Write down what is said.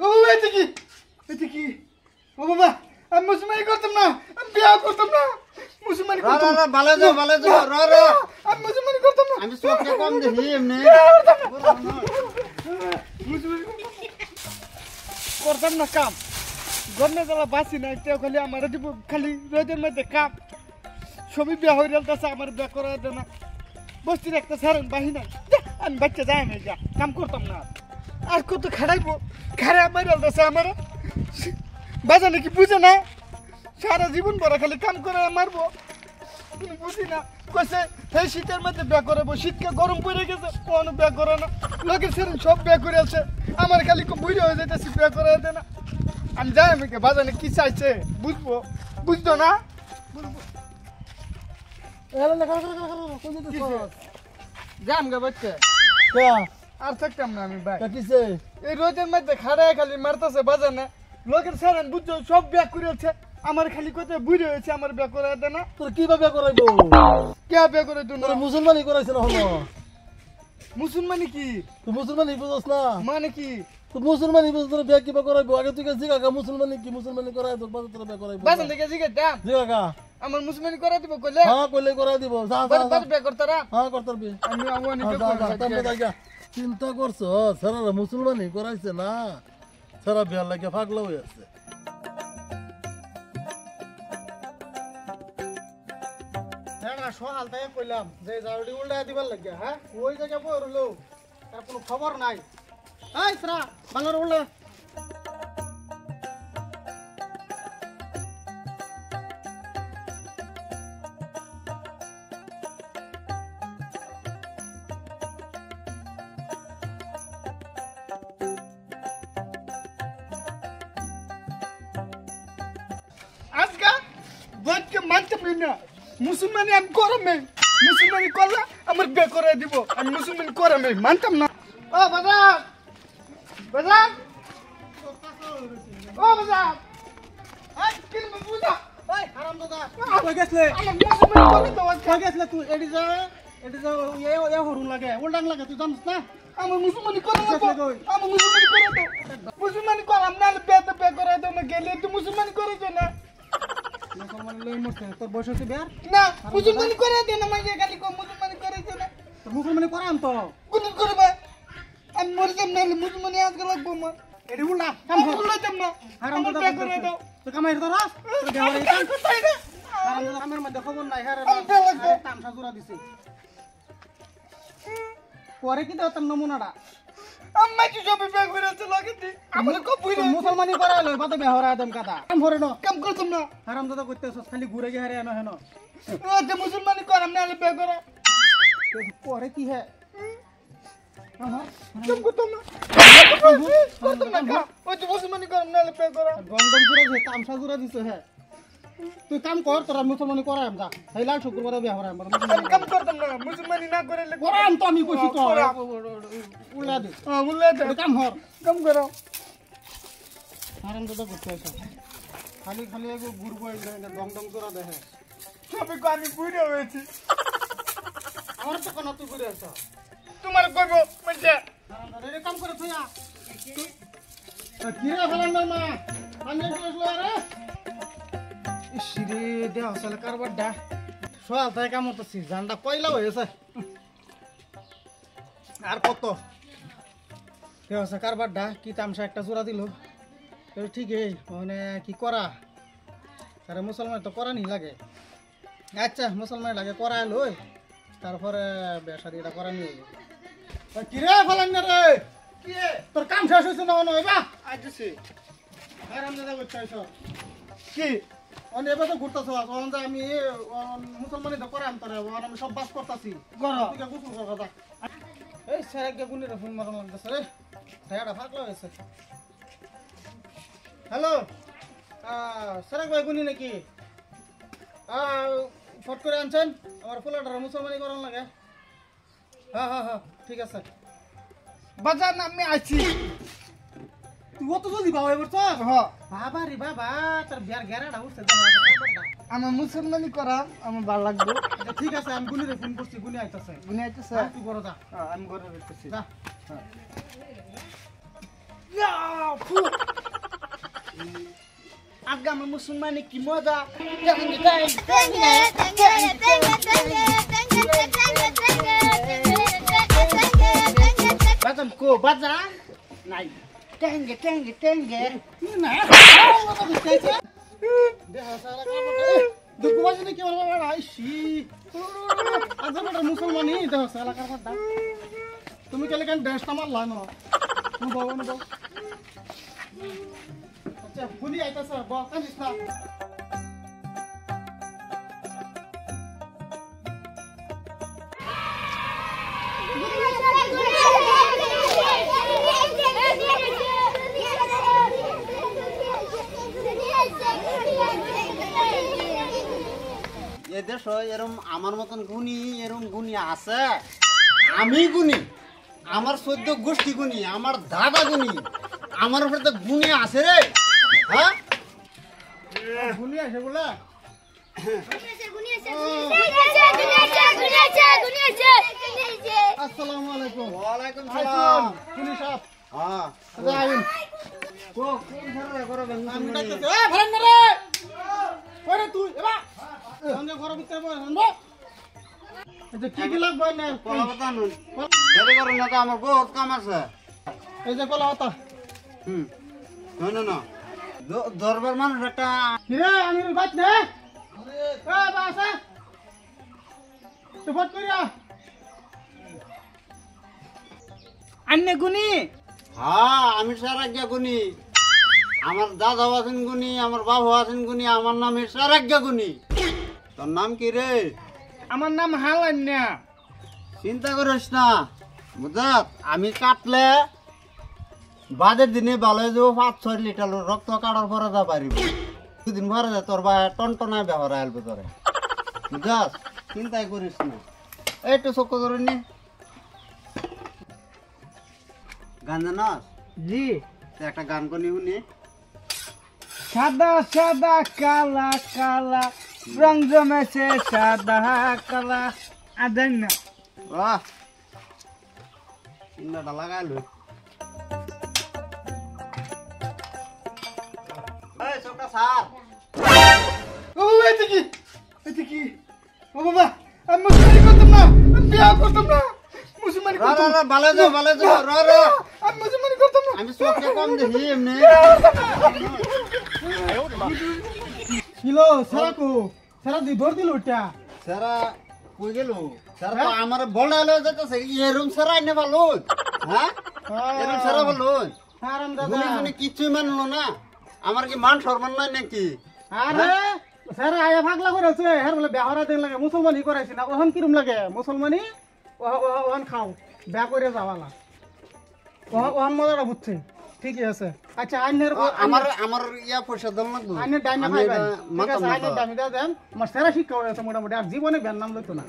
ও এটা কি ও বাবা আমি মুসলমানি করতাম না আমি বিয়া করতাম না মুসলমানি করতাম না ভালো যাও আমি মুসলমানি করতাম না আমি সবকে কম দেখি এমনি মুসলমানি করতাম না কাম গন্নে জ্বালা বাঁচি না একটা খালি আমার দিব খালি রোদের মধ্যে কাম সবই বিয়া হয়ে গেলতেছে আমার বিয়া করা দে না বস্তির একটা সারেন বাহিনা আমি বাচ্চা যাই না যা কাম করতাম না আর কত খাড়াইবো খাড়া মারি গেলতেছে আমার বাজা নাকি বুঝে না সারা জীবন ভরা খালি কাম করে মারবো বুঝি না কইছে এই শীতের মধ্যে বিয়া করবো শীতকে গরম পড়ে গেছে কোনো বিয়া করে না লোকের সেদিন সব বিয়া করে আছে আমার খালি বুঝে হয়ে যেতেছি বিয়া করে দে না আমি যাই আমি বাজানে কি চাইছে বুঝতো না বুঝবো যাম গে বাচ্চা আর থাকতাম না আমি ভাই এই রোদের মধ্যে খাড়ায় খালি মারতেছে বাজানে লোকের সারান বুঝছো সব বিয়া করেছে আমার খালি কথা বুঝে হয়েছে আমার বিয়া করে দে না তোর কিভাবে করাইবো কে বিয়া করে তুই মুসলমানি করাইছে না হলো মুসলমানি কি তুই মুসলমানি বুঝছ না মানে কি তুই মুসলমানি বুঝছ তোর বিয়া কিভাবে করাইবো আগে তুই জিগা মুসলমানি কি মুসলমানি করাই তোর বাবা তোর বিয়া করাইবো বাজান থেকে জিগা আমার মুসলমানি করাই দিব কইলে হ্যাঁ কইলে করাই দিব যা যা বিয়া করতারা হ্যাঁ করতার বিয়া আমি আওয়ানি বিয়া চিন্তা করছো সারা মুসলমানি করাইছে না সারা বিয়া লাগে পাগলা হয়ে আছে সকাল থেকে কইলাম যে জাউডি উল্টা দিবার লাগে হ্যাঁ ওই জায়গা বই রইলো তার কোনো খবর নাই এই সরা বাংলার উল্টা আজকা বদকে মানতে না মুসলমানি আমি করমে মুসলমানি করলে আমার বিয়ে করে দিব আমি মুসলমানি করমে মানতাম না ও বাজার বাজার ও বাজার এই কি বুঝা এই হারামজাদা কই গেছলে আমার মুসলমানি করে দাও কই গেছলে তুই এডি যা এ হরুন লাগে উল্টাং লাগে তুই জানিস না আমার মুসলমানি করে দাও আমার মুসলমানি করে দাও মুসলমানি করাম না বিয়ে করে দাও না গেলে তুই মুসলমানি করে দাও না মুসলমান লই মরছে তোর বয়স হচ্ছে বিয়ার না মুসলমানি করে দে না মাইয়া খালি কো মুসলমানি করে দে না তোর মুসলমানি করাম তো কোন করবে আমি মরে যাব না মুসলমানি আজকে লাগবো মা এডি উল্লা কাম করলাম না হারাম দাদা করে দাও তো কামাই তো রাস তোর দেওয়ারে কাম করতাই না হারাম দাদা কামের মধ্যে খবর নাই হারে তামসা জোড়া দিছে পরে কি দাও তোর নমুনাটা আম্মা কি সব বিয়ে করেছে লাগেতি আমরা কো বুইরে মুসলমানি করাইলো বাদে বেহরা আদম কাদা কাম করে না কাম করতাম না হারাম দাদা কইতেছস খালি ঘুরে গিয়ে হারে আনো হেন ও যে মুসলমানি করাম না বিয়ে করে পরে কি হে কাম করতাম না ও যে মুসলমানি করাম না বিয়ে করে গন্ডম জুরা যে তামসা জুরা দিছে হে তুই কাম কর তোরা মুসলমানি করাম যা হেলা শুক্রবারে বিয়ে হরাম কাম করতাম না মুসলমানি না করে করাম তো আমি কইছি তো উল্লা দে উল্লা দে কাম হর কাম করো হারাম দাদা করতে আছে খালি খালি এগো ঘুরবো দম দম করে দেখে সবে কো আমি বুড়ো হয়েছি আমার তো কোন তুই ঘুরে আছো তোমার কইব মানে হারাম দাদা রে কাম করে তুইয়া কি রে ফলান মা আমি আসলো আরে ইসরে দে আসলে কারবার ডা সকাল থেকে কাম করতেছি জানটা কয়লা হয়েছে আর কত কারবার ডা কি তামসা একটা জোড়া দিল ঠিকই মানে কি করা আরে মুসলমান তো করা নি লাগে আচ্ছা মুসলমান লাগে করা লই তারপরে বেশাদি এটা করা নিয়ে কি রে ফলান না রে কি তোর কাম শেষ হইছে না নয় বা আইছি আরাম দাদা করছস কি অনে এবারে তো ঘুরতাছ অন যে আমি মুসলমানি তো করাম তোরে আমি সব বাস করতাছি করো তুই গোসল কর কথা এই সেরাকে গুনির ফোন মারন লাগতেছে রে ছায়াটা ফাকলা হইছে হ্যালো সেরাক ভাই গুনি নাকি ফট করে আনছেন আমার ফুলাটার মুসলমানি করান লাগে হ্যাঁ হ্যাঁ হ্যাঁ ঠিক আছে বাজার আমি আছি তুই অত জলদি বাবা এবার তো হ্যাঁ বাবা রে বাবা তোর বিয়ার গেরাটা উঠছে আমার মুসলমানি করা আমার ভালো লাগবে ঠিক আছে আমি গুনিরে ফোন করছি গুনি আইতাছে তুই বড় যা আমি ঘরে যাইতেছি যা আজকে আমরা মুসলমানে কি মজা বাজাম কো বাজা নাই টেঙ্গে টেঙ্গে টেঙ্গে না দেখা সারা কাপড় দুঃখ বাজে কি বলবো আইছি আজকে মুসলমানি দেখা সারা কাপড় তুমি কেলে কেন ড্রেসটা মারলা না বাবা না বাবা আচ্ছা ফুলি আইতাছে বাবা কানিস না এ দেশ এরম আমার মতন গুণী এরম গুণী আছে আমি গুণী আমার 14 গোষ্ঠী গুণী আমার দাদা গুণী আমার উপরে তো গুণী আছে রে হ্যাঁ গুনি আছে বলা আসসালামু আলাইকুম ওয়ালাইকুম সালাম গুনি সাহেব হ্যাঁ আইন কো কোন ধরে করো আমি ডাকতেছি এ ভরেন না রে ওরে তুই এবা সঙ্গে ঘর ভিতরে বল আনবো এটা কি কি লাগবে না কলা কথা নুন ধরে করো না তো আমার বহুত কাম আছে এই যে কলা হতা না না দরবার মানুষ একটা কিরে আমি বাইত নে এ বাসা তুই ফট করিয়া আন্নে গুনি হ্যাঁ আমি সারাজ্ঞা গুণী আমার দাদা আছেন গুণী আমার বাবা আছেন গুণী আমার নাম সারাজ্ঞা গুণী তোর নাম কি রে আমার নাম হালান্যা চিন্তা করিস না বুঝাত আমি কাটলে বাদের দিনে ভালো হয়ে যাবো 5-6 লিটার রক্ত কাটার পরে যা পারিব দুদিন পরে যা তোর বা টনটনায় ব্যবহার আলবে তোরে বুঝাস চিন্তাই করিস না এইটু চক্ক ধরে নি গান জানাস জি একটা গান করি শুনি সাদা সাদা কালা কালা রং জমেছে সাদা কালা আদেন না বাহ চিন্তাটা লাগাইলো এই ছোটটা স্যার ও এটা কি ও বাবা আমি মুসলমানি করতাম না আমি বিয়া করতাম না মুসলমানি রা করতাম রা ভালো যাও রা রা আমি মুসলমানি করতাম না আমি চোখে কম দেখি এমনি কিলো সারাকো সারা দি দৌড় দিল ওটা সারা কই গেল সারা তো আমার বড়ালো যাইতেছে এরম সারা আইনে ভালো হ্যাঁ এরম সারা ভালো আরাম দাদা গুনি গুনি কিছুই মানলো না আমার কি মান সম্মান নাই নাকি আরে সারা আয়া ভাগলা করেছে হের বলে বেহরা দেন লাগে মুসলমানি করাইছি না ওহন কিরম লাগে মুসলমানি ওহন খাও বেয়া করে যাওয়ালা ওহন মজাটা বুঝছে ঠিকই আছে আচ্ছা আইনের আমার আমার ইয়া পয়সা দল লাগবে আইনের ডাইনে আমি খাইবেন ঠিক মাথা আছে আইনের দামি দা দেন আমার সেরা শিক্ষা হয়েছে মোটামুটি আর জীবনে ব্যান নাম লইতো না